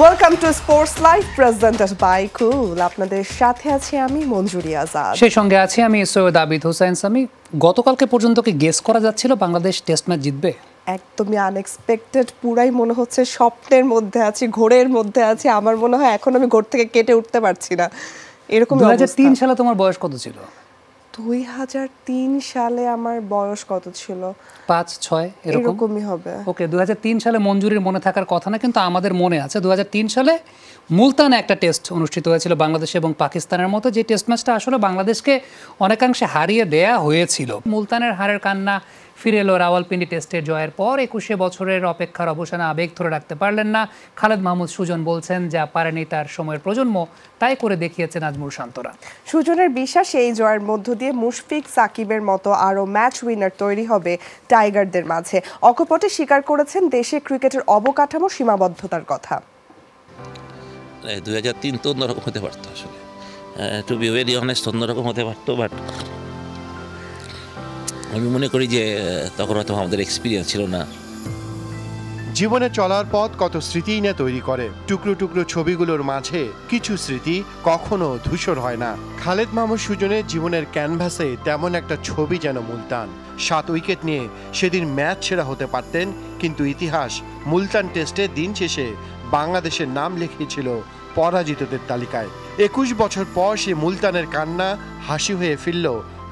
Welcome to sports live presented by cool. আপনাদের সাথে আছি আমি মঞ্জুরি আজাদ, সেই সঙ্গে আছি আমি সৈয়দ আবিদ হোসেন সামি। গতকালকে পর্যন্ত কি গেস করা যাচ্ছিল বাংলাদেশ টেস্ট ম্যাচ জিতবে? একদমই আনএক্সপেক্টেড, পুরাই মনে হচ্ছে স্বপ্নের মধ্যে আছি, ঘোরের মধ্যে আছি। আমার মনে হয় এখন আমি ঘোর থেকে কেটে উঠতে পারছি না, এরকম। 2003 সালে তোমার বয়স কত ছিল? 2003 সালে আমার বয়স কত ছিল? 5-6 এরকমই হবে। ওকে, 2003 সালে মঞ্জুরির মনে থাকার কথা না, কিন্তু আমাদের মনে আছে। 2003 সালে মুলতানে একটা টেস্ট অনুষ্ঠিত হয়েছিল বাংলাদেশ এবং পাকিস্তানের মতো, যে টেস্ট ম্যাচটা আসলে বাংলাদেশকে অনেকাংশে হারিয়ে দেয়া হয়েছিল। মুলতানের হারের কান্না ফিরে এলো রাওয়ালপিন্ডি টেস্টের জয়ের পর। 21 বছরের অপেক্ষার অবসানে আবেগ ধরে রাখতে পারলেন না খালেদ মাহমুদ সুজন। বলছেন যা পারেনি তার সময়ের প্রজন্ম, তাই করে দেখিয়েছে নাজমুল শান্তরা। সুজনের বিশ্বাস এই জয়ের মধ্য দিয়ে মুশফিক সাকিবের মতো আরও ম্যাচ উইনার তৈরি হবে টাইগারদের মাঝে। অকপটে স্বীকার করেছেন দেশে ক্রিকেটের অবকাঠামো সীমাবদ্ধতার কথা। 2003 তো অন্যরকম হতে পারতো, আসলে টু বি ভেরি অনেস্ট অন্যরকম হতে পারতো। বাট আমি মনে করি যে তখন হয়তো আমাদের এক্সপিরিয়েন্স ছিল না। জীবনে চলার পথ কত স্মৃতিই না তৈরি করে। টুকরো টুকরো ছবিগুলোর মাঝে কিছু স্মৃতি কখনো ধূসর হয় না। খালেদ মাহমুদ সুজনের জীবনের ক্যানভাসে তেমন একটা ছবি যেন মুলতান। 7 উইকেট নিয়ে সেদিন ম্যাচ সেরা হতে পারতেন, কিন্তু ইতিহাস মুলতান টেস্টে দিন শেষে বাংলাদেশের নাম লিখিয়েছিল পরাজিতদের তালিকায়। 21 বছর পর সে মুলতানের কান্না হাসি হয়ে ফিরল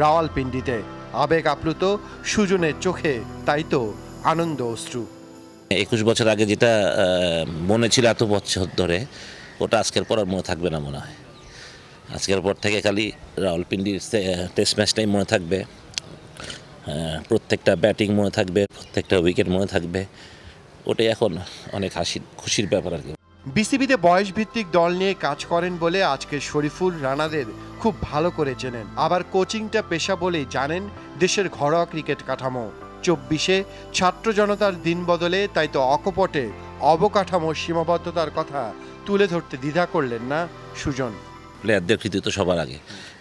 রাওয়ালপিন্ডিতে। আবেগ আপ্লুত সুজনের চোখে তাই তো আনন্দ অশ্রু। 21 বছর আগে যেটা মনে ছিল এত বছর ধরে, ওটা আজকের পর আর মনে থাকবে না মনে হয়। আজকের পর থেকে খালি রাওয়ালপিন্ডির টেস্ট ম্যাচটাই মনে থাকবে। প্রত্যেকটা ব্যাটিং মনে থাকবে, প্রত্যেকটা উইকেট মনে থাকবে। ওটাই এখন অনেক খুশির ব্যাপার আর কি। বিসিবিতে বয়স ভিত্তিক দল নিয়ে কাজ করেন বলে আজকের শরীফুল রানাদের খুব ভালো করে চেনেন। আবার কোচিংটা পেশা বলেই জানেন দেশের ঘরোয়া ক্রিকেট কাঠামো। 24-এ ছাত্র জনতার দিন বদলে, তাই তো অকপটে অবকাঠামো সীমাবদ্ধতার কথা তুলে ধরতে দ্বিধা করলেন না সুজন। প্লেয়ারদের কৃতিত্ব সবার আগে।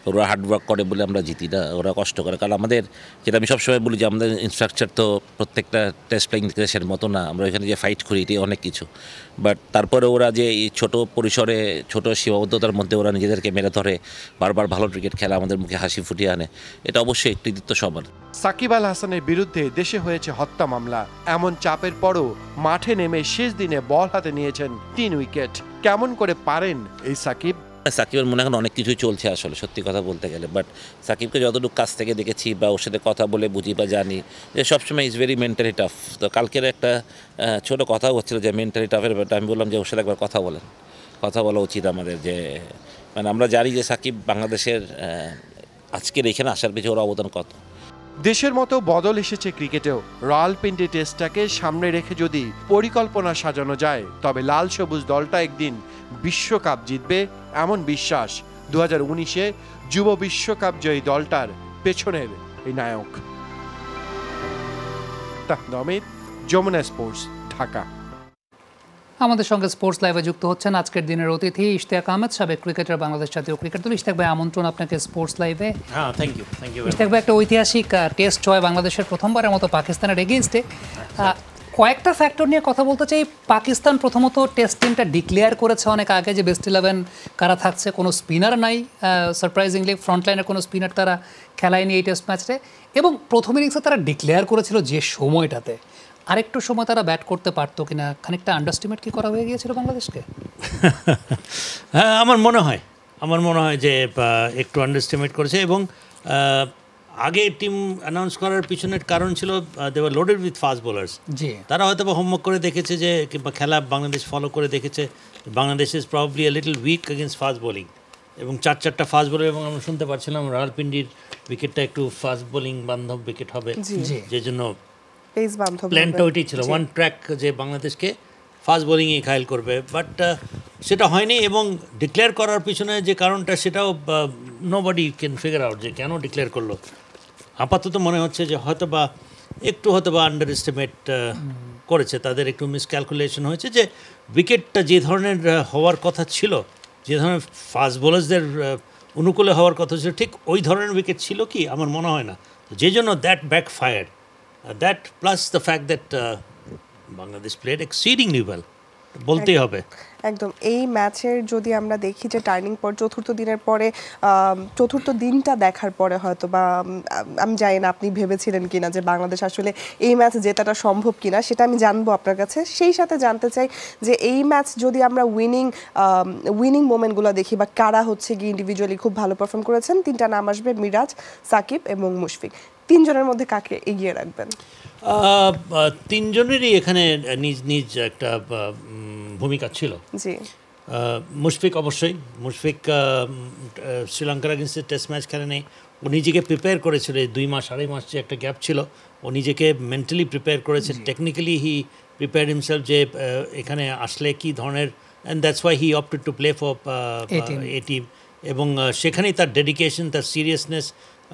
ওরা হার্ডওয়ার্ক করে বলে আমরা জিতি না, ওরা কষ্ট করে। কারণ আমাদের, যেটা আমি সবসময় বলি, যে আমাদের ইনস্ট্রাকচার তো প্রত্যেকটা টেস্ট প্লেয়িং ক্রিকেটের মতো না। আমরা এখানে যে ফাইট করি এটি অনেক কিছু, বাট তারপরে ওরা যে এই ছোটো পরিসরে, ছোটো সীমাবদ্ধতার মধ্যে ওরা নিজেদেরকে মেরে ধরে বারবার ভালো ক্রিকেট খেলা, আমাদের মুখে হাসি ফুটিয়ে আনে, এটা অবশ্যই কৃতিত্ব সবার। সাকিব আল হাসানের বিরুদ্ধে দেশে হয়েছে হত্যা মামলা। এমন চাপের পরও মাঠে নেমে শেষ দিনে বল হাতে নিয়েছেন 3 উইকেট। কেমন করে পারেন এই সাকিব? সাকিবের মনে এখন অনেক কিছুই চলছে আসলে, সত্যি কথা বলতে গেলে। বাট সাকিবকে যতটুকু কাছ থেকে দেখেছি বা ওর সাথে কথা বলে বুঝি বা জানি, যে সবসময় ইজ ভেরি মেন্টালি টাফ। তো কালকের একটা ছোটো কথা হচ্ছিল যে মেন্টালি টাফের ব্যাপারটা, আমি বললাম যে ওর সাথে একবার কথা বলেন, কথা বলা উচিত আমাদের। যে মানে আমরা জানি যে সাকিব বাংলাদেশের আজকের এখানে আসার পিছনে ওর অবদান কত। দেশের মতো বদল এসেছে ক্রিকেটেও। রাওয়ালপিন্ডি টেস্টটাকে সামনে রেখে যদি পরিকল্পনা সাজানো যায়, তবে লাল সবুজ দলটা একদিন বিশ্বকাপ জিতবে, এমন বিশ্বাস 2019-এ যুব বিশ্বকাপ জয়ী দলটার পেছনের এই নায়ক। তাহমিদ, যমুনা স্পোর্টস, ঢাকা। আমাদের সঙ্গে স্পোর্টস লাইভে যুক্ত হচ্ছেন আজকের দিনের অতিথি ইশতিয়াক আহমেদ, সাবেক ক্রিকেটার, বাংলাদেশ জাতীয় ক্রিকেট দল। ইশতিয়াক ভাই, আমন্ত্রণ আপনাকে স্পোর্টস লাইভে। হ্যাঁ, থ্যাংক ইউ। ইশতিয়াক ভাই, একটা ঐতিহাসিক টেস্ট জয় বাংলাদেশের প্রথমবারের মতো পাকিস্তানের এগেইনস্টে। কয়েকটা ফ্যাক্টর নিয়ে কথা বলতে চাই। পাকিস্তান প্রথমত টেস্ট টিমটা ডিক্লেয়ার করেছে অনেক আগে যে বেস্ট 11 কারা থাকছে। কোনো স্পিনার নাই, সারপ্রাইজিংলি ফ্রন্টলাইনের কোনো স্পিনার তারা খেলায়নি এই টেস্ট ম্যাচে। এবং প্রথম ইনিংসে তারা ডিক্লেয়ার করেছিল যে সময়টাতে, আরেকটু সময় তারা ব্যাট করতে পারতো কিনা, খানিকটা আন্ডারস্টিমেট কি করা হয়ে গিয়েছিল বাংলাদেশকে? হ্যাঁ, আমার মনে হয় যে একটু আন্ডারস্টিমেট করেছে। এবং আগে টিম অ্যানাউন্স করার পিছনের কারণ ছিল they were loaded with fast bowlers. জি, তারা হয়তো বা হোমওয়ার্ক করে দেখেছে যে, কিংবা খেলা বাংলাদেশ ফলো করে দেখেছে Bangladesh is probably a little weak against fast bowling. এবং 4-4টা ফাস্ট বোলার, এবং আমরা শুনতে পাচ্ছিলাম রাওয়ালপিন্ডির উইকেটটা একটু ফাস্ট বোলিং বান্ধব উইকেট হবে, যে জন্য প্ল্যানটা ওইটাই ছিল, ওয়ান ট্র্যাক, যে বাংলাদেশকে ফাস্ট বোলিংয়ে ঘায়েল করবে। বাট সেটা হয়নি। এবং ডিক্লেয়ার করার পিছনে যে কারণটা, সেটাও নোবডি ক্যান ফিগার আউট যে কেন ডিক্লেয়ার করলো। আপাতত মনে হচ্ছে যে হয়তো বা আন্ডার এস্টিমেট করেছে, তাদের একটু মিসক্যালকুলেশন হয়েছে। যে উইকেটটা যে ধরনের হওয়ার কথা ছিল, যে ধরনের ফাস্ট বোলার্সদের অনুকূলে হওয়ার কথা ছিল, ঠিক ওই ধরনের উইকেট ছিল কি? আমার মনে হয় না। যে জন্য that back fired, that plus the fact that Bangladesh played exceedingly well. বলতেই হবে। একদম এই ম্যাচের যদি আমরা দেখি যে টার্নিং পয়েন্ট চতুর্থ দিনের পরে চতুর্থ দিনটা দেখার পরে হয়তো বা আমি জানি না আপনি ভেবেছিলেন কিনা যে বাংলাদেশ আসলে এই ম্যাচ জেতাটা সম্ভব কিনা, সেটা আমি জানবো আপনার কাছে। সেই সাথে জানতে চাই যে এই ম্যাচ যদি আমরা উইনিং মোমেন্টগুলো দেখি বা কারা হচ্ছে গিয়ে ইন্ডিভিজুয়ালি খুব ভালো পারফর্ম করেছেন, তিনটা নাম আসবে মিরাজ, সাকিব এবং মুশফিক। তিনজনের মধ্যে কাকে এগিয়ে রাখবেন? তিনজনেরই এখানে নিজ নিজ একটা ভূমিকা ছিল। জি, মুশফিক অবশ্যই, মুশফিক শ্রীলঙ্কার এগেন্সে টেস্ট ম্যাচ খেলে নেই, ও নিজেকে প্রিপেয়ার করেছিল। 2 মাস 2.5 মাস যে একটা গ্যাপ ছিল, ও নিজেকে মেন্টালি প্রিপেয়ার করেছে, টেকনিক্যালি হি প্রিপেয়ার হিমসেলফ যে এখানে আসলে কি ধরনের, and that's why he opted to play for a team. এবং সেখানেই তার ডেডিকেশন, তার সিরিয়াসনেস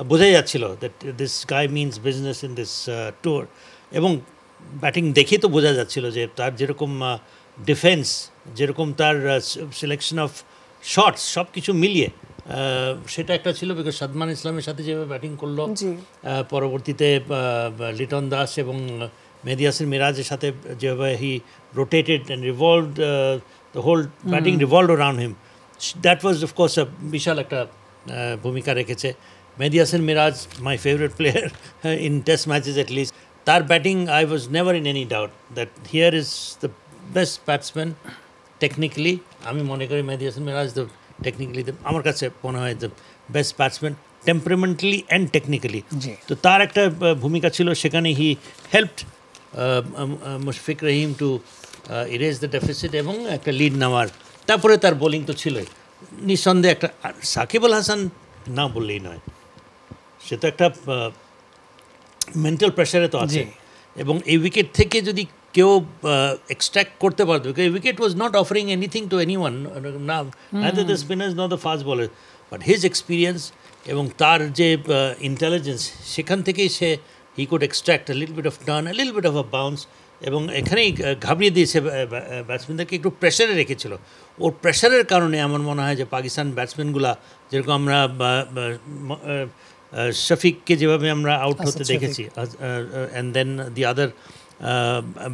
বোঝাই যাচ্ছিল that this guy means business in this tour. এবং ব্যাটিং দেখেই তো বোঝা যাচ্ছিল যে তার যেরকম ডিফেন্স, যেরকম তার সিলেকশন অফ শটস, সব কিছু মিলিয়ে সেটা একটা ছিল। বিকজ সাদমান ইসলামের সাথে যেভাবে ব্যাটিং করলো, পরবর্তীতে লিটন দাস এবং মেহেদী হাসান মিরাজের সাথে যেভাবে he rotated and revolved, the whole batting revolved around him, that was of course বিশাল একটা ভূমিকা রেখেছে। Mehidy Hasan Miraz, my favourite player in test matches at least. তার batting, I was never in any doubt that here is the best batsman technically. আমি মনে করি Mehidy Hasan Miraz the technically, আমার কাছে মনে হয় the best batsman temperamentally and technically. তো তার একটা ভূমিকা ছিল সেখানে। He helped Mushfiq Rahim to erase the deficit এবং একটা লিড নেওয়ার। তারপরে তার বোলিং তো ছিলই নিঃসন্দেহে একটা। সাকিব আল হাসান না বললেই নয়, সে তো একটা মেন্টাল প্রেশারে তো আছে। এবং এই উইকেট থেকে যদি কেউ এক্সট্র্যাক্ট করতে পারতো, এই wicket was not offering anything to anyone, neither the spinners nor the fast bowlers, but his experience এবং তার যে ইন্টেলিজেন্স, সেখান থেকেই সে he could extract a little bit of turn, a little bit of a bounce, এবং এখানেই ঘাবড়িয়ে দিয়েছে ব্যাটসম্যানদেরকে, একটু প্রেশারে রেখেছিল। ওর প্রেশারের কারণে আমার মনে হয় যে পাকিস্তান ব্যাটসম্যানগুলা, যেরকম আমরা শফিককে যেভাবে আমরা আউট হতে দেখেছি, and then the other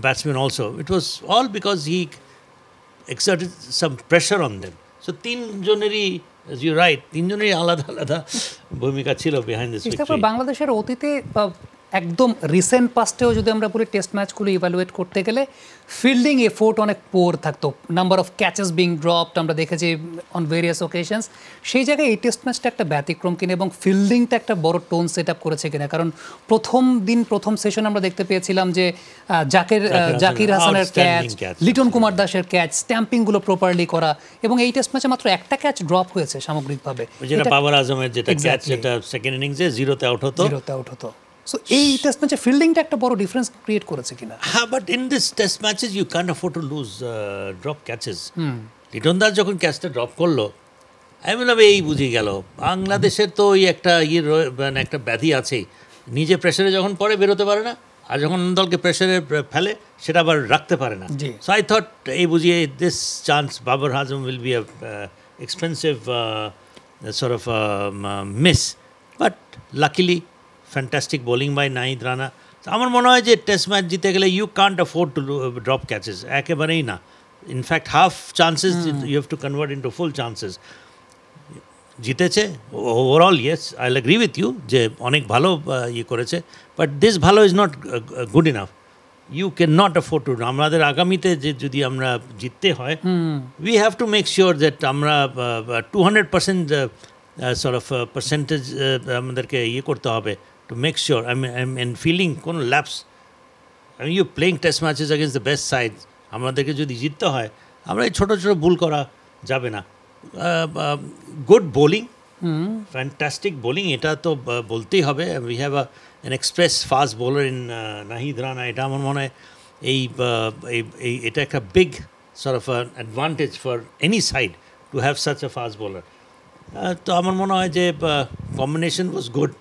batsmen also, it was all because he exerted some pressure on them. So তিনজনেরই, as you right, তিনজনেরই আলাদা আলাদা ভূমিকা ছিল behind this victory. বাংলাদেশের অতীতে একদম রিসেন্ট পাস্টেও যদি আমরা বলি টেস্ট ম্যাচগুলো ইভ্যালুয়েট করতে গেলে ফিল্ডিং এফোর্ট অনেক পোর থাকতো, number of catches being dropped আমরা দেখেছি অন ভেরিয়াস ওকেশনস। সেই জায়গায় এই টেস্ট ম্যাচটা একটা ব্যতিক্রম কিনা এবং ফিল্ডিংটা একটা বড় টোন সেট আপ করেছে কিনা। কারণ প্রথম সেশন আমরা দেখতে পেয়েছিলাম যে জাকির হাসানের ক্যাচ, লিটন কুমার দাসের ক্যাচ, স্ট্যাম্পিংগুলো প্রপারলি করা, এবং এই টেস্ট ম্যাচে মাত্র একটা ক্যাচ ড্রপ হয়েছে সামগ্রিকভাবে, যেটা বাবর আজমের যেটা ক্যাচ, যেটা সেকেন্ড ইনিংসে জিরোতে আউট হতো। সো এই টেস্ট ম্যাচে ফিল্ডিংটা একটা বড় ডিফারেন্স ক্রিয়েট করেছে কিনা। হ্যাঁ, but in this test matches you can't afford to lose drop catches. Liton Das যখন ক্যাচটা ড্রপ করলো, আমি বললাম এই বুঝে গেল বাংলাদেশের তো ওই একটা মানে একটা ব্যাধি আছে, নিজে প্রেশারে যখন পড়ে বেরোতে পারে না, আর যখন দলকে প্রেশারে ফেলে সেটা আবার রাখতে পারে না। সো আই থট এই বুঝিয়ে this chance Babar Azam will be expensive sort of miss, but luckily fantastic bowling by Nahid Rana. আমার মনে হয় যে টেস্ট ম্যাচ জিতে গেলে you can't afford to drop catches, একেবারেই না। In fact half chances you have to convert into full chances. জিতেছে overall, yes I will agree with you যে অনেক ভালো ইয়ে করেছে, বাট দিস ভালো is not good enough. You can not afford to. আমাদের আগামীতে যে যদি আমরা জিততে হয়, we have to make sure that আমরা 200% sort of পার্সেন্টেজ আমাদেরকে ইয়ে করতে হবে to make sure. I mean, feeling কোনো lapse, I mean, you playing test matches against the best sides, আমাদেরকে যদি জিততে হয়, আমরা এই ছোটো ছোটো ভুল করা যাবে না। গুড বোলিং, ফ্যান্টাস্টিক বোলিং, এটা তো বলতেই হবে। We have an express fast bowler in Nahid Rana. এটা আমার মনে হয় এটা একটা big sort of an advantage for any side to have such a fast bowler. তো আমার মনে হয় যে combination was good,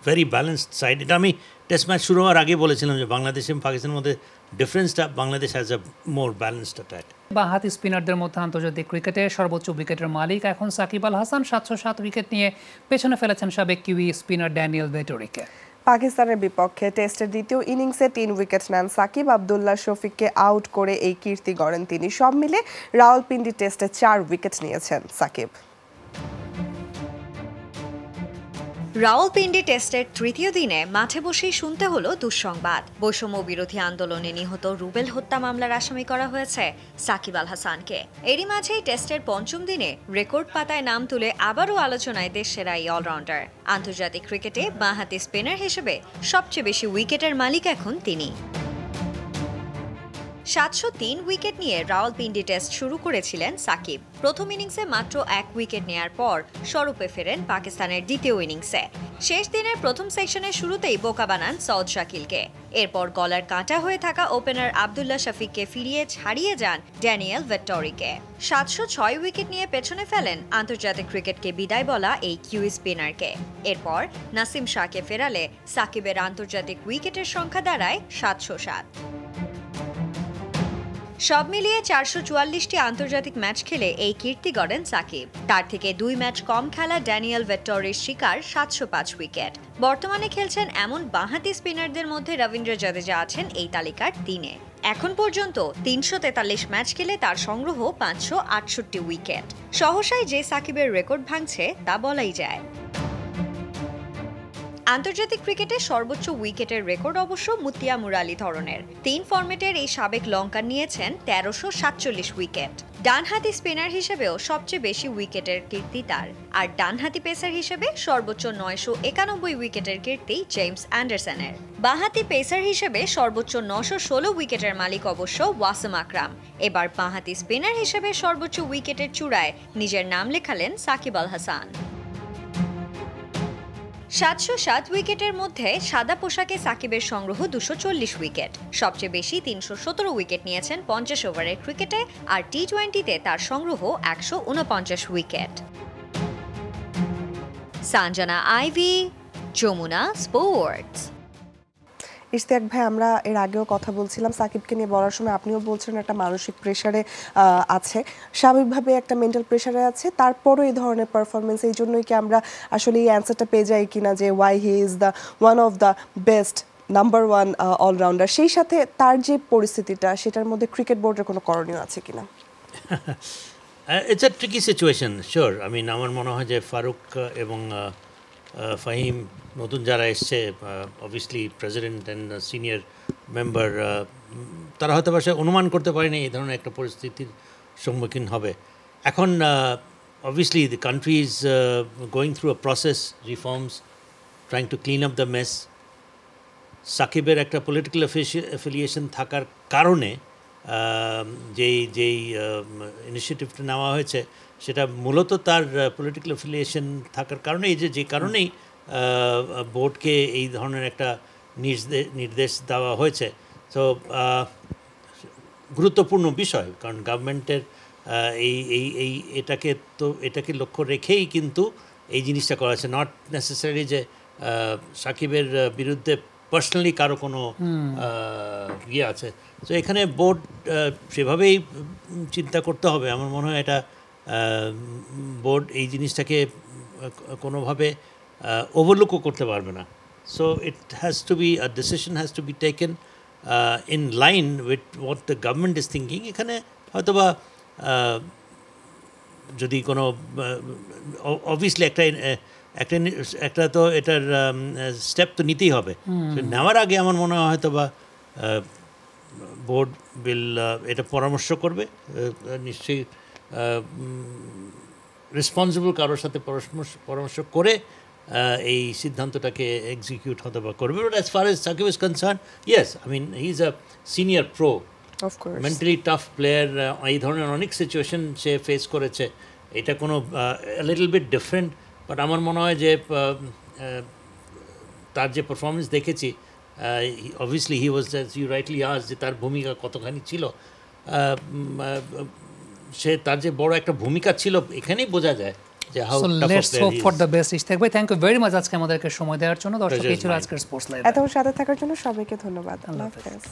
very balanced side. এটা আমি টেস্ট ম্যাচ শুরু হওয়ার আগে বলেছিলাম যে বাংলাদেশ এবং পাকিস্তানের মধ্যে ডিফারেন্সটা, Bangladesh has a more balanced attack. বাঁহাতি স্পিনারদের মধ্যে আন্তর্জাতিক ক্রিকেটে সর্বোচ্চ উইকেটের মালিক এখন সাকিব আল হাসান, 707 উইকেট নিয়ে পেছনে ফেলেছেন সাবেক কিউই স্পিনার ড্যানিয়েল ভেটোরিকে। পাকিস্তানের বিপক্ষে টেস্টের দ্বিতীয় ইনিংসে 3 উইকেট নেন সাকিব। আব্দুল্লাহ শফিককে আউট করে এই কীর্তি গড়েন তিনি। সব মিলে রাওয়ালপিন্ডি টেস্টে 4 উইকেট নিয়েছেন সাকিব। রাওয়ালপিন্ডি টেস্টের তৃতীয় দিনে মাঠে বসেই শুনতে হলো দুঃসংবাদ। বৈষম্য বিরোধী আন্দোলনে নিহত রুবেল হত্যা মামলার আসামি করা হয়েছে সাকিব আল হাসানকে। এরই মাঝেই টেস্টের পঞ্চম দিনে রেকর্ড পাতায় নাম তুলে আবারও আলোচনায় দেশসেরা এই অলরাউন্ডার। আন্তর্জাতিক ক্রিকেটে বাঁহাতি স্পিনার হিসেবে সবচেয়ে বেশি উইকেটের মালিক এখন তিনি। 703 উইকেট নিয়ে রাওয়ালপিন্ডি টেস্ট শুরু করেছিলেন সাকিব। প্রথম ইনিংসে মাত্র 1 উইকেট নেয়ার পর স্বরূপে ফেরেন পাকিস্তানের দ্বিতীয় ইনিংসে। শেষ দিনের প্রথম সেকশনের শুরুতেই বোকা বানান সৌদ শাকিলকে। এরপর গলার কাঁটা হয়ে থাকা ওপেনার আব্দুল্লাহ শফিককে ফিরিয়ে ছাড়িয়ে যান ড্যানিয়েল ভেট্টরিকে। 706 উইকেট নিয়ে পেছনে ফেলেন আন্তর্জাতিক ক্রিকেটকে বিদায় বলা এই কিউই স্পিনারকে। এরপর নাসিম শাহকে ফেরালে সাকিবের আন্তর্জাতিক উইকেটের সংখ্যা দাঁড়ায় 707। সব মিলিয়ে 444টি আন্তর্জাতিক ম্যাচ খেলে এই কীর্তি গড়েন সাকিব। তার থেকে 2 ম্যাচ কম খেলা ড্যানিয়েল ভেট্টরির শিকার 705 উইকেট। বর্তমানে খেলছেন এমন বাঁহাতি স্পিনারদের মধ্যে রবীন্দ্র জাদেজা আছেন এই তালিকার 3-এ। এখন পর্যন্ত 343 ম্যাচ খেলে তার সংগ্রহ 568 উইকেট। সহসাই যে সাকিবের রেকর্ড ভাঙছে তা বলাই যায়। আন্তর্জাতিক ক্রিকেটে সর্বোচ্চ উইকেটের রেকর্ড অবশ্য মুতিয়া মুরালি ধরনের। 3 ফরম্যাটের এই সাবেক লঙ্কান নিয়েছেন 1347 উইকেট। ডানহাতি স্পিনার হিসেবেও সবচেয়ে বেশি উইকেটের কীর্তি তার। আর ডানহাতি পেসার হিসেবে সর্বোচ্চ 991 উইকেটের কীর্তি জেমস অ্যান্ডারসনের। বাঁহাতি পেসার হিসেবে সর্বোচ্চ 916 উইকেটের মালিক অবশ্য ওয়াসিম আকরাম। এবার বাঁহাতি স্পিনার হিসেবে সর্বোচ্চ উইকেটের চূড়ায় নিজের নাম লেখালেন সাকিব আল হাসান। 707 উইকেটের মধ্যে সাদা পোশাকে সাকিবের সংগ্রহ 240 উইকেট। সবচেয়ে বেশি 317 উইকেট নিয়েছেন 50 ওভারের ক্রিকেটে, আর টি-20তে তার সংগ্রহ 149 উইকেট। সানজানা আইভি, যমুনা স্পোর্টস। ইশতিয়াক ভাই, আমরা এর আগেও কথা বলছিলাম সাকিবকে নিয়ে বলার সময় আপনিও বলছিলেন একটা মানসিক প্রেশারে আছে, স্বাভাবিকভাবে একটা মেন্টাল প্রেশারে আছে, তারপরও এই ধরনের পারফরমেন্স। এই জন্যই কি আমরা আসলে এই অ্যান্সারটা পেয়ে যাই কিনা যে why he is the one of the best number 1 allrounder. সেই সাথে তার যে পরিস্থিতিটা, সেটার মধ্যে ক্রিকেট বোর্ডের কোনো করণীয় আছে কিনা? It's a tricky situation, sure. আমার মনে হয় যে ফারুক এবং ফাহিম নতুন যারা এসছে, obviously president and senior member, তারা হয়তো বাসায় অনুমান করতে পারেনি এই ধরনের একটা পরিস্থিতির সম্মুখীন হবে। এখন obviously the country is going through a process, reforms, trying to clean up the mess. সাকিবের একটা পলিটিক্যাল অ্যাফিলিয়েশন থাকার কারণে যেই ইনিশিয়েটিভটা নেওয়া হয়েছে, সেটা মূলত তার পলিটিক্যাল অ্যাফিলিয়েশন থাকার কারণে, যে কারণেই বোর্ডকে এই ধরনের একটা নির্দেশ দেওয়া হয়েছে। তো গুরুত্বপূর্ণ বিষয়, কারণ গভর্নমেন্টের এটাকে লক্ষ্য রেখেই কিন্তু এই জিনিসটা করা হয়েছে। নট নেসেসারি যে সাকিবের বিরুদ্ধে পার্সোনালি কারো কোনো ইয়ে আছে। তো এখানে বোর্ড সেভাবেই চিন্তা করতে হবে। আমার মনে হয় এটা বোর্ড এই জিনিসটাকে কোনোভাবে ওভারলুকও করতে পারবে না। So it has to be, a decision has to be taken in line with what the government is thinking. এখানে হয়তোবা যদি কোনো অবভিয়াসলি একটা তো এটার স্টেপ তো নিতেই হবে। নেওয়ার আগে আমার মনে হয় হয়তো বা বোর্ড এটা পরামর্শ করবে, নিশ্চয়ই রেসপন্সিবল কারোর সাথে পরামর্শ করে এই সিদ্ধান্তটাকে এক্সিকিউট হতে বা করবে। But as far as Shakib is concern, yes, he is a senior pro, mentally tough player. এই ধরনের অনেক সিচুয়েশন সে ফেস করেছে। এটা কোনো লিটল বিট ডিফারেন্ট, বাট আমার মনে হয় যে তার যে পারফরমেন্স দেখেছি, obviously he was, as you rightly asked, যে তার ভূমিকা কতখানি ছিল, তার যে বড় একটা ভূমিকা ছিল, এখানেই বোঝা যায় যে how tough let's hope for the best. Ishtiaq ভাই, থ্যাংক ইউ ভেরি মাচ আজকে আমাদেরকে সময় দেওয়ার জন্য। দর্শক, এই ছিল আজকের স্পোর্টস লাইভ। এত সাথে থাকার জন্য সবাইকে ধন্যবাদ। আল্লাহ হাফেজ।